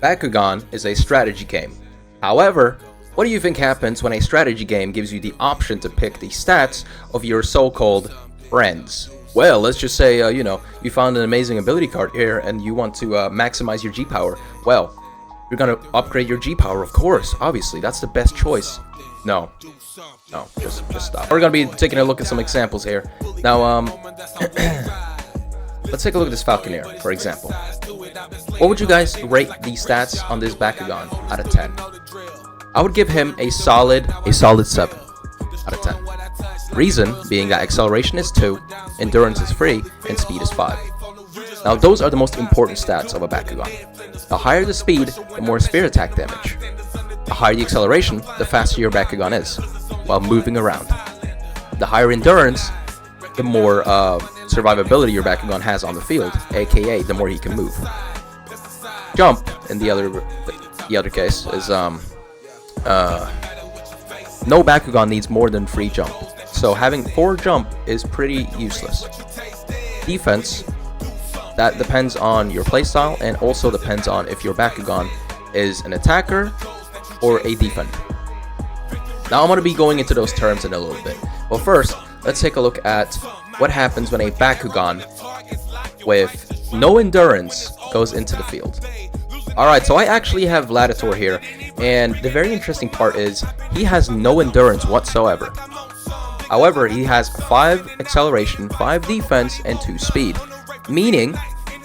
Bakugan is a strategy game. However, what do you think happens when a strategy game gives you the option to pick the stats of your so-called friends? Well, let's just say, you found an amazing ability card here and you want to maximize your G-Power. Well, you're gonna upgrade your G-Power, of course, obviously, that's the best choice. No, just stop. We're gonna be taking a look at some examples here. Now, let's take a look at this Falconeer, for example. What would you guys rate the stats on this Bakugan out of 10? I would give him a solid 7 out of 10. Reason being that acceleration is 2, endurance is 3, and speed is 5. Now those are the most important stats of a Bakugan. The higher the speed, the more spear attack damage. The higher the acceleration, the faster your Bakugan is, while moving around. The higher endurance, the more survivability your Bakugan has on the field, aka the more he can move. Jump, in the other case, is no Bakugan needs more than 3 jump, so having 4 jump is pretty useless. Defense, that depends on your playstyle and also depends on if your Bakugan is an attacker or a defender. Now I'm going to be going into those terms in a little bit, but first let's take a look at what happens when a Bakugan with no endurance goes into the field. Alright, so I actually have Vladitor here, and the very interesting part is he has no endurance whatsoever. However, he has 5 acceleration, 5 defense, and 2 speed, meaning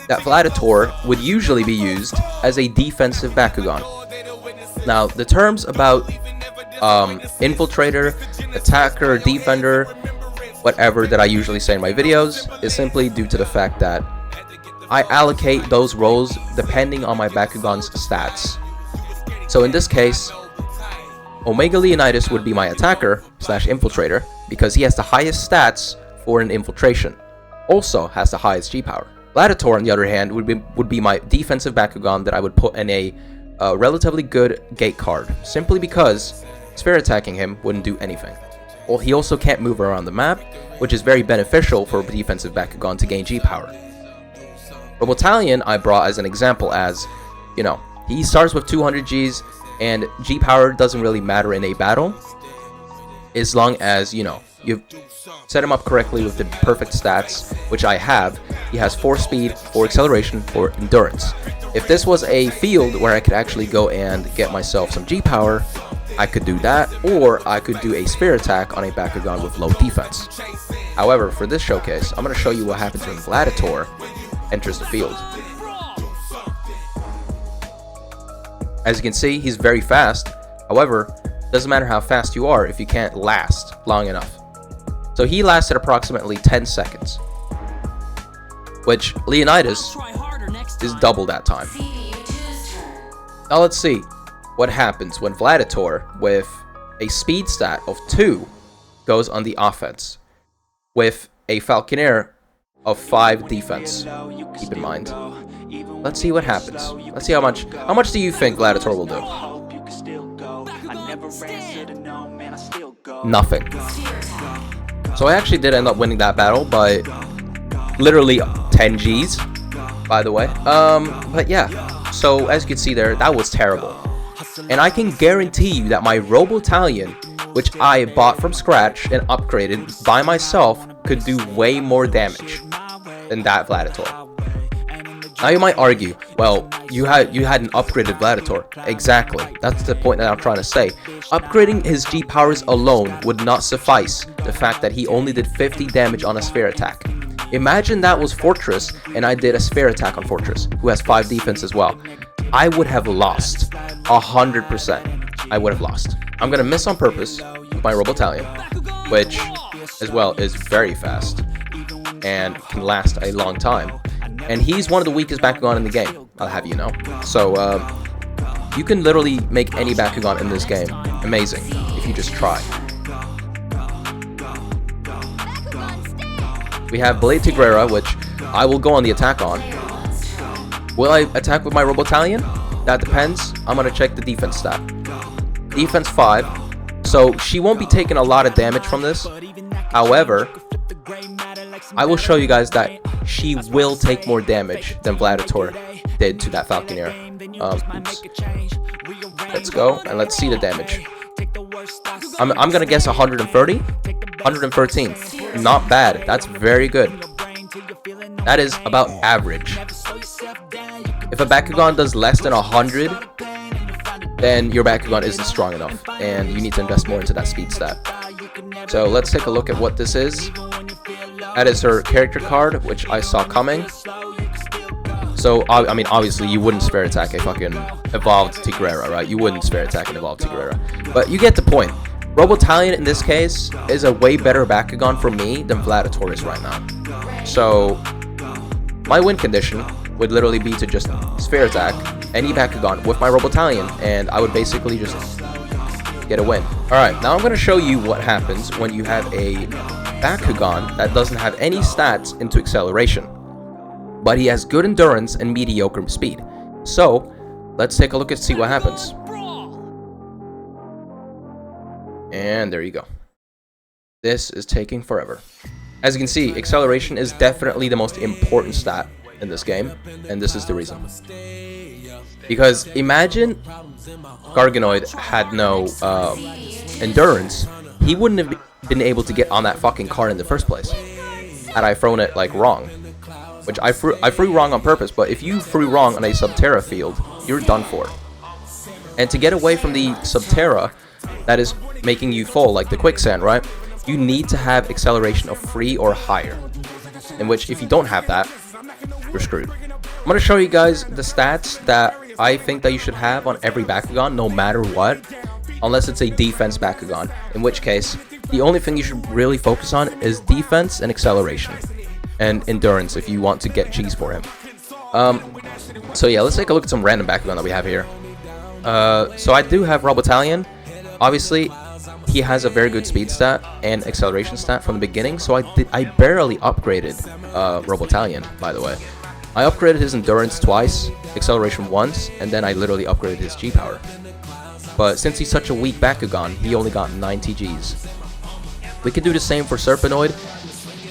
that Vladitor would usually be used as a defensive Bakugan. Now, the terms about infiltrator, attacker, defender, whatever that I usually say in my videos is simply due to the fact that I allocate those roles depending on my Bakugan's stats. So in this case, Omega Leonidas would be my attacker / infiltrator because he has the highest stats for an infiltration. Also has the highest G-Power. Vladitor, on the other hand, would be my defensive Bakugan that I would put in a relatively good gate card, simply because sphere attacking him wouldn't do anything. Well, he also can't move around the map, which is very beneficial for a defensive Bakugan to gain G-Power. Robotalion I brought as an example as, he starts with 200 Gs, and G-Power doesn't really matter in a battle, as long as, you've set him up correctly with the perfect stats, which I have. He has 4 speed, 4 acceleration, 4 endurance. If this was a field where I could actually go and get myself some G-Power, I could do that, or I could do a sphere attack on a Bakugan with low defense. However, for this showcase, I'm going to show you what happens when Vladitor enters the field. As you can see, he's very fast. However, doesn't matter how fast you are if you can't last long enough. So he lasted approximately 10 seconds, which Leonidas is double that time. Now let's see what happens when Vladitor, with a speed stat of 2, goes on the offense, with a Falconeer of 5 defense. Keep in mind. Let's see what happens. Let's see how much do you think Vladitor will do? Nothing. So I actually did end up winning that battle by literally 10 Gs, by the way. But yeah, so as you can see there, that was terrible. And I can guarantee you that my Robotalion, which I bought from scratch and upgraded by myself, could do way more damage than that Vladitor. Now you might argue, well, you had an upgraded Vladitor. Exactly, that's the point that I'm trying to say. Upgrading his G-Powers alone would not suffice the fact that he only did 50 damage on a sphere attack. Imagine that was Fortress and I did a sphere attack on Fortress, who has 5 defense as well. I would have lost 100%. I would have lost. I'm gonna miss on purpose with my Robotalion, which as well is very fast and can last a long time. And he's one of the weakest Bakugan in the game, I'll have you know. So you can literally make any Bakugan in this game amazing if you just try. We have Blade Tigrera, which I will go on the attack on. Will I attack with my Robotalion? That depends. I'm going to check the defense stat. Defense 5. So she won't be taking a lot of damage from this. However, I will show you guys that she will take more damage than Vladitor did to that Falconeer. Oops. Let's go, and let's see the damage. I'm gonna guess 130? 113. Not bad. That's very good. That is about average. If a Bakugan does less than 100, then your Bakugan isn't strong enough, and you need to invest more into that speed stat. So let's take a look at what this is. That is her character card, which I saw coming. So, I mean, obviously, you wouldn't spare attack a fucking evolved Tigrera, right? You wouldn't spare attack an evolved Tigrera. But you get the point. Robotalion, in this case, is a way better Bakugan for me than Vladatoris right now. So, my win condition would literally be to just spare attack any Bakugan with my Robotalion, and I would basically just get a win. Alright, now I'm going to show you what happens when you have a Bakugan that doesn't have any stats into acceleration, but he has good endurance and mediocre speed. So, let's take a look and see what happens. And there you go. This is taking forever. As you can see, acceleration is definitely the most important stat in this game, and this is the reason. Because imagine Garganoid had no endurance, he wouldn't have been able to get on that fucking card in the first place had I thrown it like wrong. Which I threw wrong on purpose, but if you threw wrong on a Subterra field, you're done for. And to get away from the Subterra that is making you fall like the quicksand, right? You need to have acceleration of 3 or higher. In which, if you don't have that, you're screwed. I'm going to show you guys the stats that I think that you should have on every Bakugan, no matter what. Unless it's a defense Bakugan. In which case, the only thing you should really focus on is defense and acceleration. And endurance if you want to get G's for him. So yeah, let's take a look at some random Bakugan that we have here. So I do have Robotalion. Obviously, he has a very good speed stat and acceleration stat from the beginning, so I barely upgraded Robotalion, by the way. I upgraded his endurance twice, acceleration once, and then I literally upgraded his G power. But since he's such a weak Bakugan, he only got 90 Gs. We could do the same for Serpenoid.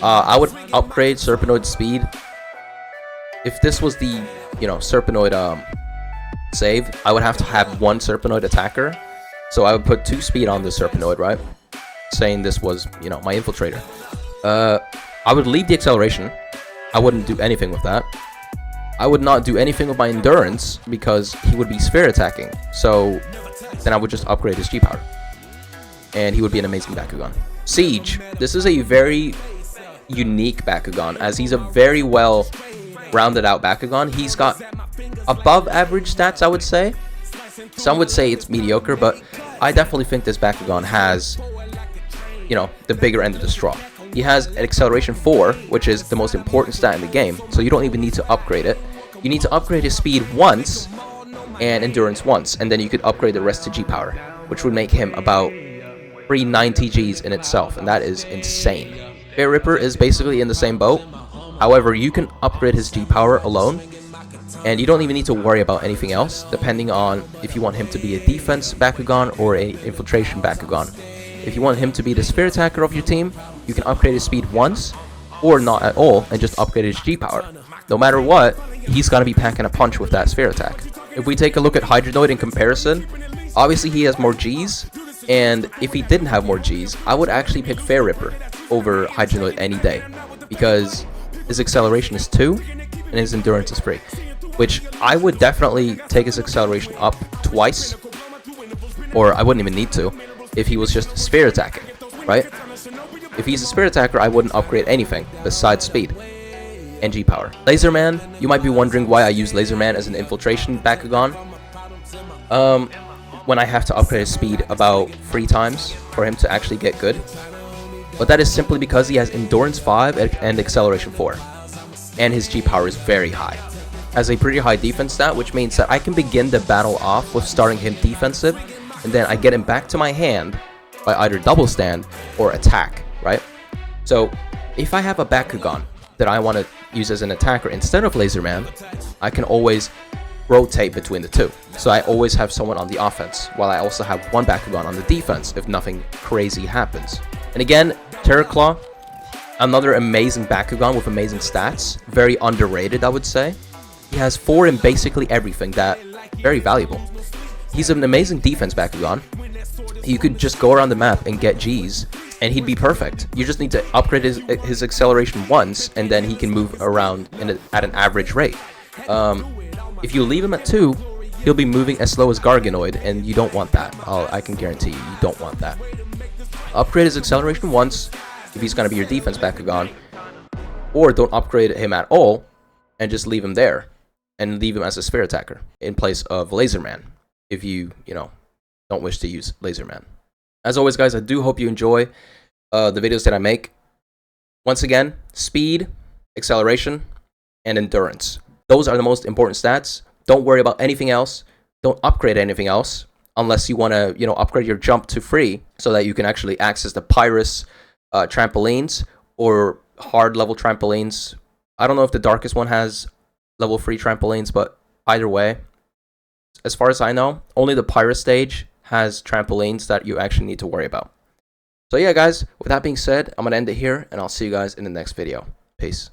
I would upgrade Serpenoid's speed. If this was the, Serpenoid save, I would have to have one Serpenoid attacker. So I would put 2 speed on the Serpenoid, right? Saying this was, my infiltrator. I would leave the acceleration. I wouldn't do anything with that. I would not do anything with my endurance because he would be sphere attacking. So then I would just upgrade his G power. And he would be an amazing Bakugan. Siege. This is a very unique Bakugan, as he's a very well rounded out Bakugan. He's got above average stats, I would say. Some would say it's mediocre, but I definitely think this Bakugan has, the bigger end of the straw. He has an acceleration 4, which is the most important stat in the game, so you don't even need to upgrade it. You need to upgrade his speed once, and endurance once, and then you could upgrade the rest to G power, which would make him about 390 Gs in itself, and that is insane. Bear Ripper is basically in the same boat. However, you can upgrade his G power alone, and you don't even need to worry about anything else, depending on if you want him to be a defense Bakugan or a infiltration Bakugan. If you want him to be the sphere attacker of your team, you can upgrade his speed once, or not at all, and just upgrade his G power. No matter what, he's gonna be packing a punch with that sphere attack. If we take a look at Hydronoid in comparison, obviously he has more Gs, and if he didn't have more Gs, I would actually pick Fair Ripper over Hydronoid any day, because his acceleration is 2, and his endurance is 3. Which I would definitely take his acceleration up twice, or I wouldn't even need to, if he was just sphere attacking, right? If he's a sphere attacker, I wouldn't upgrade anything besides speed and G power. Laserman, you might be wondering why I use Laserman as an infiltration Bakugan. When I have to upgrade his speed about 3 times for him to actually get good. But that is simply because he has endurance 5 and acceleration 4. And his G power is very high. Has a pretty high defense stat, which means that I can begin the battle off with starting him defensive, and then I get him back to my hand by either double stand or attack, right? So if I have a Bakugan that I want to use as an attacker instead of Laserman, I can always rotate between the two. So I always have someone on the offense, while I also have one Bakugan on the defense if nothing crazy happens. And again, Terraclaw, another amazing Bakugan with amazing stats, very underrated, I would say. He has 4 in basically everything that very valuable. He's an amazing defense Bakugan. You could just go around the map and get G's, and he'd be perfect. You just need to upgrade his acceleration once, and then he can move around at an average rate. If you leave him at 2, he'll be moving as slow as Garganoid, and you don't want that. I can guarantee you don't want that. Upgrade his acceleration once, if he's going to be your defense Bakugan, or don't upgrade him at all, and just leave him there, and leave him as a sphere attacker, in place of Laserman, if you don't wish to use Laserman. As always, guys, I do hope you enjoy the videos that I make. Once again, speed, acceleration, and endurance. Those are the most important stats. Don't worry about anything else. Don't upgrade anything else unless you want to, upgrade your jump to free so that you can actually access the Pyrus trampolines or hard level trampolines. I don't know if the darkest one has level 3 trampolines, but either way, as far as I know, only the Pyrus stage has trampolines that you actually need to worry about. So yeah, guys, with that being said, I'm going to end it here, and I'll see you guys in the next video. Peace.